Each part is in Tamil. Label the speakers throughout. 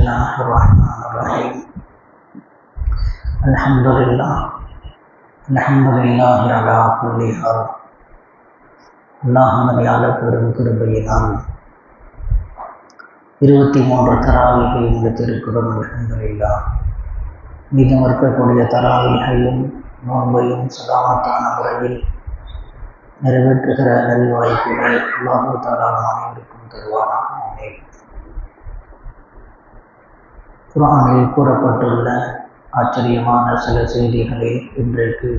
Speaker 1: الله الرحمن الرحيم الحمد لله على كل حال அல்லாஹ்வுடைய அளப்பெரும் கிருபையினால் 23 தராவீகை இந்த திருக்குறள் அல்ஹம்துலில்லாஹ் மீதம் இருக்கக்கூடிய தராவீகையும் நோன்பையும் சலாமத்தான முறையில் நிறைவேற்றுகிற நல்வாய்ப்பினை அல்லாஹ் தஆலா அனைவருக்கும் தருவானாக. ஆமீன். குர்ஆனில் கூறப்பட்டுள்ள ஆச்சரியமான சில செய்திகளை இன்றைக்கு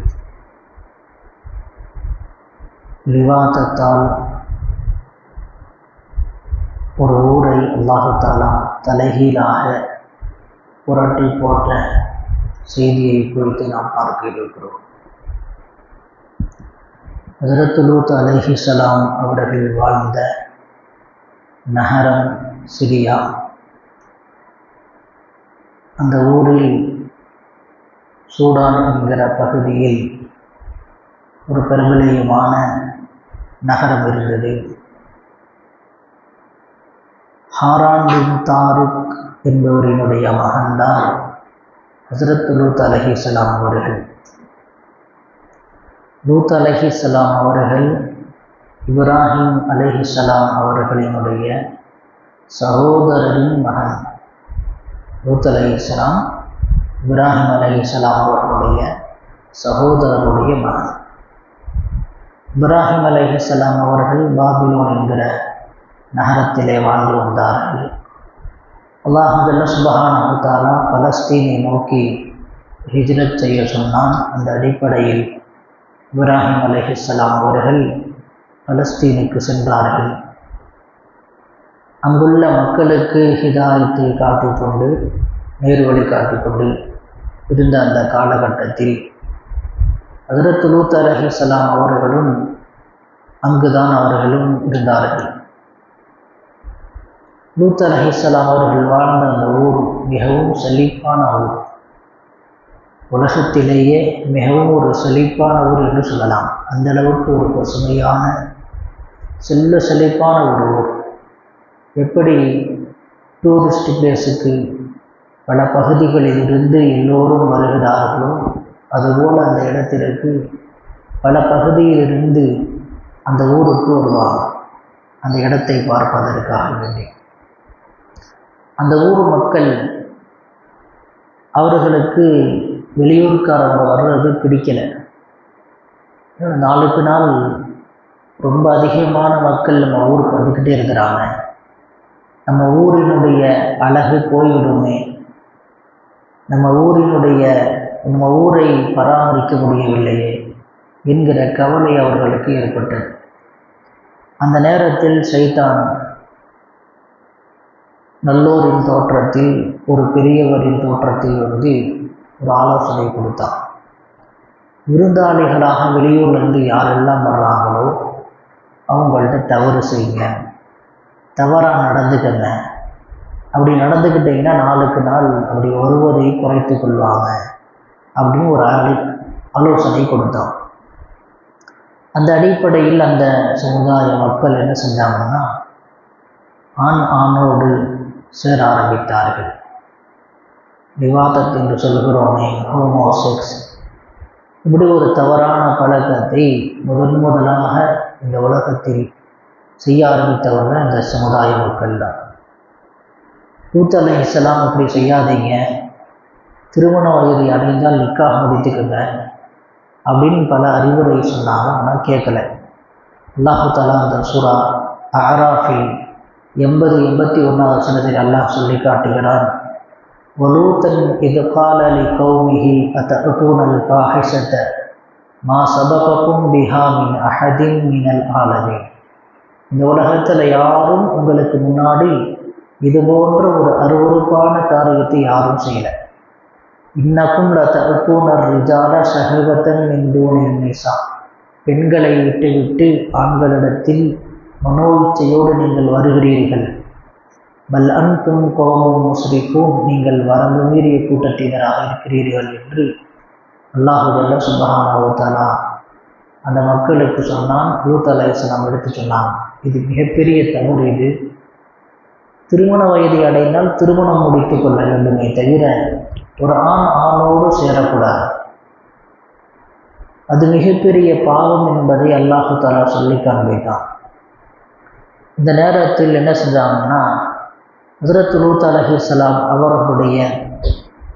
Speaker 1: விவாதத்தால் ஒரு ஊரை அல்லாஹ் தஆலா தலைகீழாக புரட்டி போட்ட செய்தியை குறித்து நாம் பார்க்க இருக்கிறோம். ஹஜ்ரத் லூத் அலைஹிஸ்ஸலாம் அவர்கள் வாழ்ந்த நகரம் சிரியா. அந்த ஊரில் சூடான் என்கிற பகுதியில் ஒரு பிரபலியமான நகரம் இருந்தது. ஹாரான் பின் தாரிக் என்பவரினுடைய மகன்தான் ஹஜ்ரத் லூத் அலைஹிஸ்ஸலாம் அவர்கள். லூத் அலைஹிஸ்ஸலாம் அவர்கள் இப்ராஹிம் அலைஹிஸ்ஸலாம் அவர்களினுடைய சகோதரரின் மகன். லூத் அலைஹிஸ்ஸலாம் இப்ராஹிம் அலைஹிஸ்ஸலாம் அவர்களுடைய சகோதரருடைய மகன். இப்ராஹிம் அலைஹிஸ்ஸலாம் அவர்கள் பாபிலோன் என்கிற நகரத்திலே வாழ்ந்து வந்தார்கள். அல்லாஹ் ஜல்ல சுப்ஹானஹு வ தஆலா பலஸ்தீனை நோக்கி ஹிஜ்ரத் செய்ய சொன்னான். அந்த அடிப்படையில் இப்ராஹிம் அலைஹிஸ்ஸலாம் அவர்கள் பலஸ்தீனுக்கு சென்றார்கள். அங்குள்ள மக்களுக்கு ஹிதாயத்தை காட்டிக்கொண்டு நேர்வழி காட்டிக்கொண்டு இருந்த அந்த காலகட்டத்தில் ஹஜ்ரத் லூத் அலைஹிஸ்ஸலாம் அவர்களும் அங்குதான் அவர்களும் இருந்தார்கள். லூத் அலைஹிஸ்ஸலாம் அவர்கள் வாழ்ந்த அந்த ஊர் மிகவும் செழிப்பான ஊர். உலகத்திலேயே மிகவும் ஒரு செழிப்பான ஊர் என்று சொல்லலாம். அந்த அளவுக்கு ஒரு பசுமையான செழிப்பான ஒரு ஊர். எப்படி டூரிஸ்ட் பிளேஸுக்கு பல பகுதிகளில் இருந்து எல்லோரும் வருகிறார்களோ அதுபோல் அந்த இடத்திற்கு பல பகுதியிலிருந்து அந்த ஊருக்கு வருவாங்க, அந்த இடத்தை பார்ப்பதற்காக வேண்டி. அந்த ஊர் மக்கள் அவர்களுக்கு வெளியூர்காரங்க வர்றது பிடிக்கலை. நாளுக்கு நாள் ரொம்ப அதிகமான மக்கள் நம்ம ஊருக்கு வந்துக்கிட்டே இருக்கிறாங்க, நம்ம ஊரினுடைய அழகு போய்விடுமே, நம்ம ஊரை பராமரிக்க முடியவில்லையே என்கிற கவலை அவர்களுக்கு ஏற்பட்டது. அந்த நேரத்தில் சைத்தான் நல்லோரின் தோற்றத்தில், ஒரு பெரியவரின் தோற்றத்தில் வந்து ஒரு ஆலோசனை கொடுத்தான். விருந்தாளிகளாக வெளியூர்லேருந்து யாரெல்லாம் வர்றாங்களோ அவங்கள்ட்ட தவறு செய்யுங்க, தவறாக நடந்துக்கங்க. அப்படி நடந்துக்கிட்டிங்கன்னா நாளுக்கு நாள் அப்படி ஒருவரை குறைத்து கொள்வாங்க அப்படின்னு ஒரு ஆலோசனை கொடுத்தான். அந்த அடிப்படையில் அந்த சமுதாய மக்கள் என்ன செஞ்சாங்கன்னா ஆணோடு சேர ஆரம்பித்தார்கள். விவாதத் என்று சொல்கிறோமே, ஹோமோசெக்ஸ், இப்படி ஒரு தவறான பழக்கத்தை முதலாக இந்த உலகத்தில் செய்ய ஆரம்பித்தவர்கள் அந்த சமுதாய மக்கள் தான். லூத் அலைஹிஸ்ஸலாம் இப்படி செய்யாதீங்க, திருமண வயதை அடைந்தால் நிக்காஹ் முடித்துக்குங்க அப்படின்னு பல அறிவுரை சொன்னாங்க. ஆனால் கேட்கலை. அல்லாஹ் தஆலா அந்த சூரா அஅராஃபில் 80-81 வசனத்தில் அல்லாஹ் சொல்லி காட்டுகிறான். வலூத்தன் இது கால லிகௌமிஹி அத்தஅதூனல் ஃபாஹிஷத மா சபககும் பிஹா மின் அஹதின் மினல் ஆலமீன். இந்த உலகத்தில் யாரும் உங்களுக்கு முன்னாடி இது போன்ற ஒரு அருவருப்பான காரியத்தை யாரும் செய்யலை. இன்னக்கும் லதஅதூனர் ரிஜால ஷஹவதன் மின் தூனின் நிஸா. பெண்களை விட்டுவிட்டு ஆண்களிடத்தில் மனோ இச்சையோடு நீங்கள் வருகிறீர்கள். பல் அன்தும் கௌமும் முஸ்ரிஃபூன், நீங்கள் வரம்பு மீறிய கூட்டத்தினராக இருக்கிறீர்கள் என்று அல்லாஹ் ஜல்ல சுப்ஹானஹு வ தஆலா அந்த மக்களுக்கு சொன்னான். லூத் அலைஹிஸ்ஸலாம் எடுத்து சொன்னாங்க, இது மிகப்பெரிய தவறு. இது திருமண வயதை அடைந்தால் திருமணம் முடித்து கொள்ள வேண்டுமே தவிர ஒரு ஆண் ஆணோடு சேரக்கூடாது. அது மிகப்பெரிய பாவம் என்பதை அல்லாஹு தஆலா சொல்லி காண்பித்தான். இந்த நேரத்தில் என்ன செஞ்சாங்கன்னா, ஹஜ்ரத் லூத் அலைஹிஸ்ஸலாம் அவர்களுடைய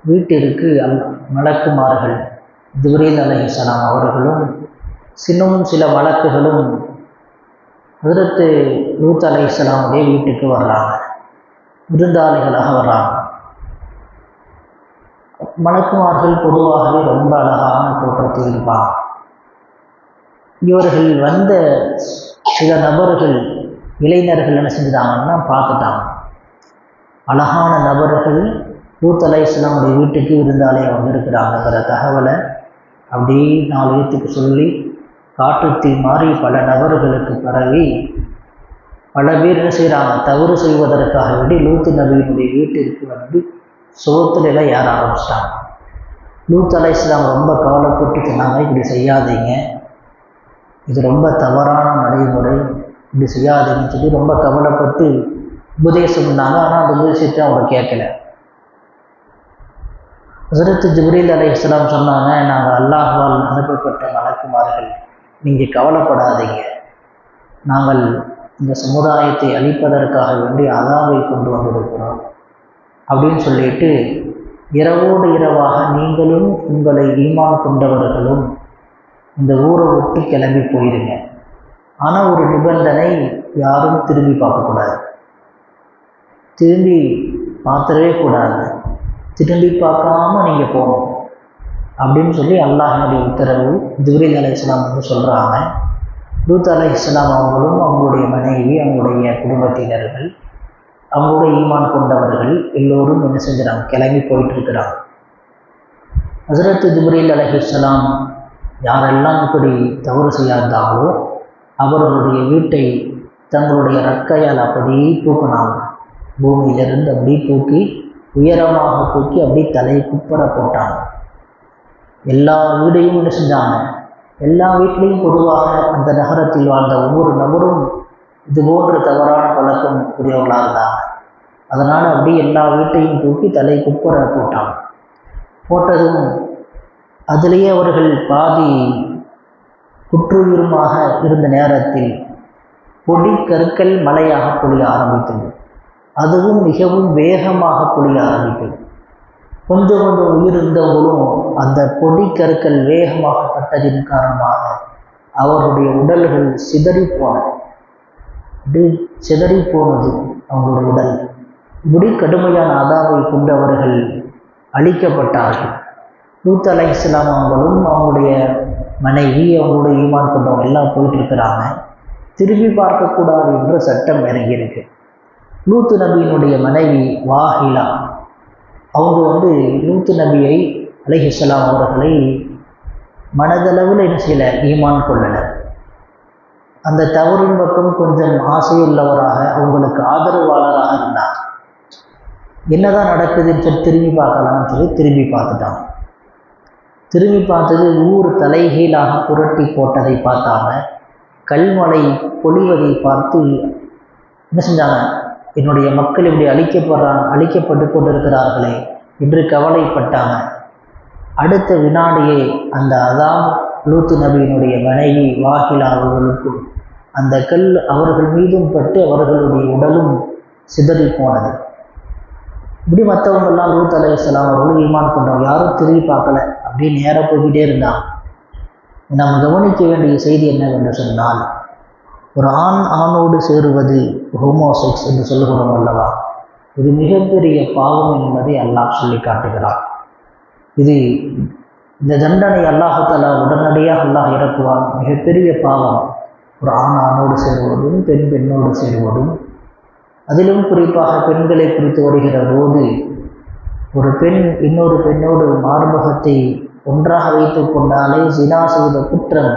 Speaker 1: வீட்டிற்கு மலக்குமார்கள் ஜிப்ரீல் அலைஹிஸ்ஸலாம் அவர்களும் இன்னும் சில மலக்குகளும் ஹஜ்ரத் லூத் அலைஹிஸ்ஸலாமுடைய வீட்டுக்கு வர்றாங்க, விருந்தாளிகளாக வர்றாங்க. மலக்குமார்கள் பொதுவாகவே ரொம்ப அழகான தோற்றத்தில் இருப்பாங்க. இவர்கள் வந்த சில நபர்கள் இளைஞர்கள் என்ன செஞ்சுட்டாங்கன்னா பார்த்துட்டாங்க, அழகான நபர்கள் லூத் அலைஹிஸ்ஸலாமுடைய வீட்டுக்கு விருந்தாளியாக வந்திருக்கிறாங்கிற தகவலை அப்படியே 4 பேத்துக்கு சொல்லி காட்டுத்தீ மாறி பல நபர்களுக்கு பரவி பல பேர் என்ன செய்கிறாங்க, தவறு செய்வதற்காக வேண்டி லூத் நபியினுடைய வீட்டிற்கு வந்து சோத்துலாம் ஏற ஆரம்பிச்சிட்டாங்க. லூத் அலைஹிஸ்ஸலாம் ரொம்ப கவலைப்பட்டு சொன்னாங்க, இப்படி செய்யாதீங்க, இது ரொம்ப தவறான நடைமுறை, இப்படி செய்யாதீங்கன்னு சொல்லி ரொம்ப கவலைப்பட்டு உபதேசம் பண்ணாங்க. ஆனால் அந்த உபதேசத்தை அவங்க கேட்கல. ஹஜ்ரத் ஜிப்ரீல் அலைஹிஸ்ஸலாம் சொன்னாங்க, நாங்கள் அல்லாஹ்வால் அனுப்பப்பட்ட மலக்குமார்கள், நீங்கள் கவலைப்படாதீங்க, நாங்கள் இந்த சமுதாயத்தை அழிப்பதற்காக வேண்டி அதாவை கொண்டு வந்திருக்கிறோம் அப்படின்னு சொல்லிட்டு இரவோடு இரவாக நீங்களும் உங்களை ஈமான் கொண்டவர்களும் இந்த ஊரை விட்டு கிளம்பி போயிருங்க. ஆனால் ஒரு நிபந்தனை, யாரும் திரும்பி பார்க்கக்கூடாது, திரும்பி பார்த்துடவே கூடாது, திரும்பி பார்க்காம நீங்கள் போகணும் அப்படின்னு சொல்லி அல்லாஹ்வுடைய உத்தரவு ஜிப்ரீல் அலைஹிஸ்ஸலாம் வந்து சொல்கிறாங்க. லூத் அலைஹிஸ்ஸலாம் அவங்களும் அவங்களுடைய மனைவி, அவங்களுடைய குடும்பத்தினர்கள், அவங்களுடைய ஈமான் கொண்டவர்கள் எல்லோரும் என்ன செஞ்சுறாங்க, கிளம்பி போயிட்டு இருக்கிறாங்க. ஹஜ்ரத் ஜிப்ரீல் அலைஹிஸ்ஸலாம் யாரெல்லாம் இப்படி தவறு செய்யாதாங்களோ அவர்களுடைய வீட்டை தங்களுடைய ரக்கையால் அப்படியே தூக்கினாங்க. பூமியிலிருந்து அப்படியே தூக்கி உயரமாக தூக்கி அப்படியே தலையை குப்பர போட்டாங்க. எல்லா வீடையும் என்ன செஞ்சாங்க, எல்லா வீட்லேயும் பொதுவாக அந்த நகரத்தில் வாழ்ந்த ஒவ்வொரு நபரும் இது போன்ற தவறான பழக்கம் உடையவர்களாக இருந்தாங்க. அதனால் அப்படியே எல்லா வீட்டையும் தூக்கி தலை குப்பர போட்டாங்க. போட்டதும் அதிலேயே அவர்கள் பாதி குற்றுயிருமாக இருந்த நேரத்தில் பொடி கற்கள் மழையாக பொழிய ஆரம்பித்தது. அதுவும் மிகவும் வேகமாக பொழிய ஆரம்பித்தது. கொஞ்சம் கொஞ்சம் உயிர் இருந்தவங்களும் அந்த பொடி கற்கள் வேகமாக பட்டதின் காரணமாக அவர்களுடைய உடல்கள் சிதறி போனது. அவங்களுடைய உடல் இப்படி கடுமையான அதாவை கொண்டு அவர்கள் அழிக்கப்பட்டார்கள். லூத் அலைஹிஸ்ஸலாம் அவங்களும் அவங்களுடைய மனைவி, அவங்களுடைய ஈமான் கொண்டவங்க எல்லாம் போயிட்டு இருக்கிறாங்க. திரும்பி பார்க்கக்கூடாது என்ற சட்டம் இறங்கியிருக்கு. லூத் நபியினுடைய மனைவி வாஹிலா அவங்க வந்து லூத் நபியை அலைஹிஸ்ஸலாம் அவர்களை மனதளவில் என்ன செய்யலை, ஈமான் கொள்ளலை. அந்த தவறின் பக்கம் கொஞ்சம் ஆசையுள்ளவராக அவங்களுக்கு ஆதரவாளராக இருந்தாங்க. என்னதான் நடக்குதுன்னு சொல்லி திரும்பி பார்க்கலாம்னு சொல்லி திரும்பி பார்த்துட்டாங்க. திரும்பி பார்த்தது ஊர் தலைகீழாக புரட்டி போட்டதை பார்த்தாங்க. கல்மழை பொழிவதை பார்த்து என்ன செஞ்சாங்க, என்னுடைய மக்கள் இப்படி அழிக்கப்பட்டு கொண்டிருக்கிறார்களே என்று கவலைப்பட்டாங்க. அடுத்த வினாடியே அந்த அதாம் லூத் நபியினுடைய மனைவி வாஹிலா அவர்களுக்கும் அந்த கல் அவர்கள் மீதும் பட்டு அவர்களுடைய உடலும் சிதறி போனது. இப்படி மற்றவங்கெல்லாம் லூத் அலைஹிஸ்ஸலாம் அவர்களும் ஈமான் கொண்டவங்க யாரும் திரும்பி பார்க்கல, அப்படியே நேராக போய்கிட்டே இருந்தாங்க. நாம் கவனிக்க வேண்டிய செய்தி என்னவென்று சொன்னால், ஒரு ஆணோடு சேருவது ஹோமோசெக்ஸ் என்று சொல்லுகிறோம் அல்லவா, இது மிகப்பெரிய பாவம் என்பதை அல்லாஹ் சொல்லி காட்டுகிறார். இந்த தண்டனை அல்லாஹ் தஆலா உடனடியாக அல்லாஹ் இறக்குவான். மிகப்பெரிய பாவம் ஒரு ஆணோடு சேருவதும் பெண்ணோடு சேருவதும். அதிலும் குறிப்பாக பெண்களை குறித்து வருகிற போது ஒரு பெண் இன்னொரு பெண்ணோடு மார்பகத்தை ஒன்றாக வைத்து கொண்டாலே ஜினா செய்த குற்றம்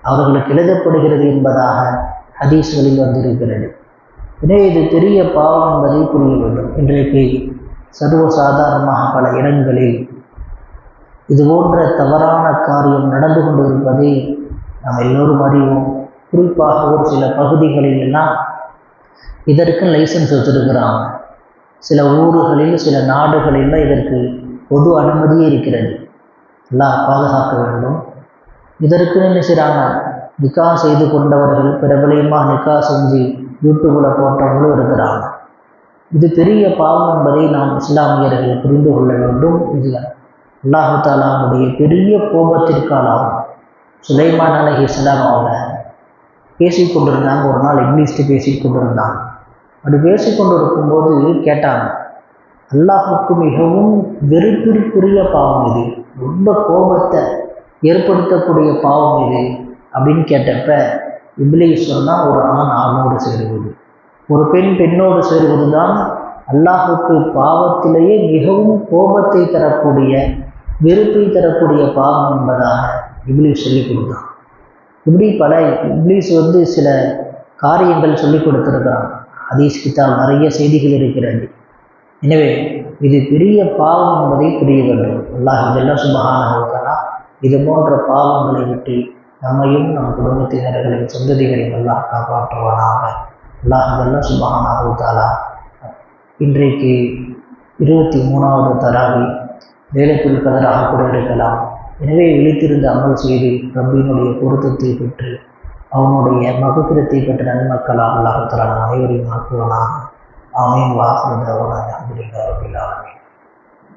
Speaker 1: அவர்களுக்கு எழுதப்படுகிறது என்பதாக ஹதீஸ்களில் வந்திருக்கிறது. எனவே இது பெரிய பாவம் என்பதை புரிய வேண்டும். இன்றைக்கு சர்வசாதாரணமாக பல இடங்களில் இது போன்ற தவறான காரியம் நடந்து கொண்டிருப்பதை நாம் எல்லோரும் அறிவோம். குறிப்பாக ஒரு சில பகுதிகளில் எல்லாம் இதற்கு லைசன்ஸ் வச்சிருக்கிறாங்க. சில ஊர்களில் சில நாடுகளில் இதற்கு பொது அனுமதியே இருக்கிறது. எல்லாம் பாதுகாக்க வேண்டும். இதற்கு என்ன செய்கிறாங்க, நிக்கா செய்து கொண்டவர்கள் பிரபலியமாக நிக்கா செஞ்சு யூடியூப்பில் போட்டவங்களும் இருக்கிறாங்க. இது பெரிய பாவம் என்பதை நாம் இஸ்லாமியர்கள் புரிந்து கொள்ள வேண்டும். இதில் அல்லாஹு தாலாவுடைய பெரிய கோபத்திற்காலாகும். சுலைமான் அலைஹிஸ்ஸலாம் அவங்க பேசிக்கொண்டிருந்தாங்க. ஒரு நாள் இங்கிலீஷ்ட்டு பேசிக்கொண்டிருந்தாங்க. அப்படி பேசிக்கொண்டு இருக்கும்போது கேட்டாங்க, அல்லாஹுக்கு மிகவும் வெறுப்பிற்குரிய பாவம் இது, ரொம்ப கோபத்தை ஏற்படுத்தக்கூடிய பாவம் இது அப்படின்னு கேட்டப்ப இப்லீஸ் சொன்னால் ஒரு ஆண் ஆணோடு சேருவது, ஒரு பெண் பெண்ணோடு சேருவது தான் அல்லாஹுக்கு பாவத்திலேயே மிகவும் கோபத்தை தரக்கூடிய வெறுப்பை தரக்கூடிய பாவம் என்பதாக இப்லீஸ் சொல்லிக் கொடுத்தான். இப்படி பல இப்லீஸ் சில காரியங்கள் சொல்லிக் கொடுத்துருக்கிறான். ஹதீஸ் கிதாப் நிறைய செய்திகள் இருக்கிறது. எனவே இது பெரிய பாவம் என்பதை புரிய வேண்டும். அல்லாஹ் ஜல்ல சுப்ஹானஹு வ தஆலா இது போன்ற பாவங்களை விட்டு நம்மையும் நம் குடும்பத்தினர்களையும் சந்ததிகளையும் அல்லாஹ் காப்பாற்றுவானாக. அல்லாஹ் ஜல்ல சுப்ஹானஹு வ தஆலா இன்றைக்கு 23வது தராவி லைலத்துல் கத்ராக கூட இருக்கலாம். எனவே விழித்திருந்து அமல் செய்து ரப்பினுடைய பொருத்தத்தை பெற்று அவனுடைய மகபிரத்தை பெற்ற நன்மக்களாக அல்லாஹ் தஆலா அனைவரையும் ஆக்குவானாக. ஆமீன். வாஹிரு தஅவானா அல்ஹம்துலில்லாஹி ரப்பில் ஆலமீன்.